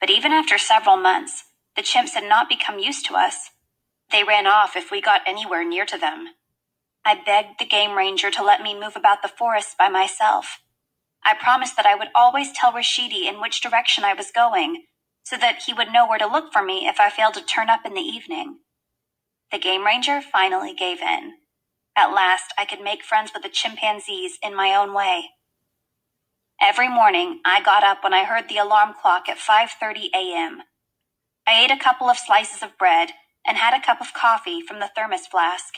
But even after several months, the chimps had not become used to us. They ran off if we got anywhere near to them. I begged the game ranger to let me move about the forest by myself. I promised that I would always tell Rashidi in which direction I was going, so that he would know where to look for me if I failed to turn up in the evening. The game ranger finally gave in. At last, I could make friends with the chimpanzees in my own way. Every morning, I got up when I heard the alarm clock at 5:30 a.m. I ate a couple of slices of bread and had a cup of coffee from the thermos flask.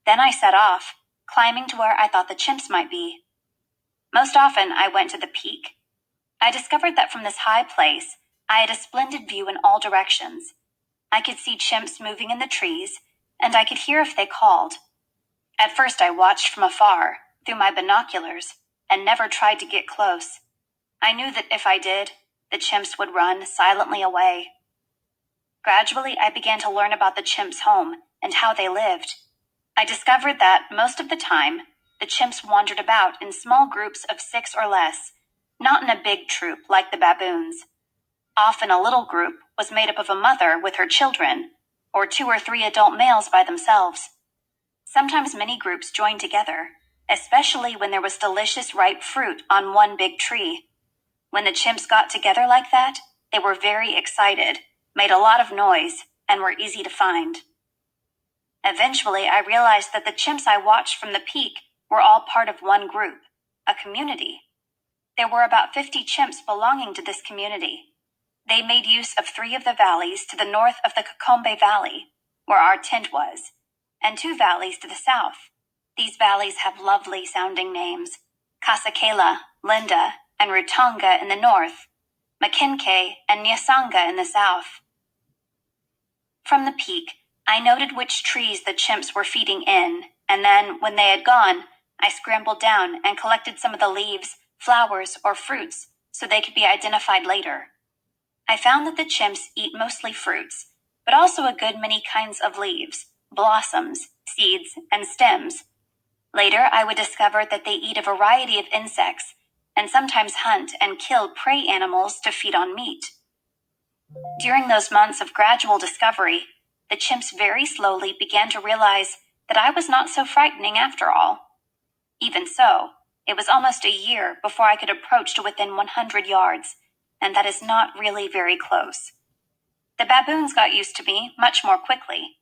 Then I set off, climbing to where I thought the chimps might be. Most often, I went to the peak. I discovered that from this high place, I had a splendid view in all directions. I could see chimps moving in the trees, and I could hear if they called. At first, I watched from afar, through my binoculars, and never tried to get close. I knew that if I did, the chimps would run silently away. Gradually, I began to learn about the chimps' home and how they lived. I discovered that, most of the time, the chimps wandered about in small groups of 6 or less, not in a big troop like the baboons. Often a little group was made up of a mother with her children, or 2 or 3 adult males by themselves. Sometimes many groups joined together, especially when there was delicious ripe fruit on one big tree. When the chimps got together like that, they were very excited, made a lot of noise, and were easy to find. Eventually, I realized that the chimps I watched from the peak were all part of one group, a community. There were about 50 chimps belonging to this community. They made use of 3 of the valleys to the north of the Kakombe Valley, where our tent was, and 2 valleys to the south. These valleys have lovely sounding names: Kasakela, Linda, and Rutonga in the north, Makinke and Nyasanga in the south. From the peak, I noted which trees the chimps were feeding in, and then, when they had gone, I scrambled down and collected some of the leaves, flowers, or fruits so they could be identified later. I found that the chimps eat mostly fruits, but also a good many kinds of leaves, blossoms, seeds, and stems. Later, I would discover that they eat a variety of insects, and sometimes hunt and kill prey animals to feed on meat. During those months of gradual discovery, the chimps very slowly began to realize that I was not so frightening after all. Even so, it was almost a year before I could approach to within 100 yards, and that is not really very close. The baboons got used to me much more quickly.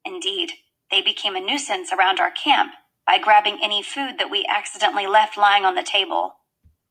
Indeed, they became a nuisance around our camp by grabbing any food that we accidentally left lying on the table.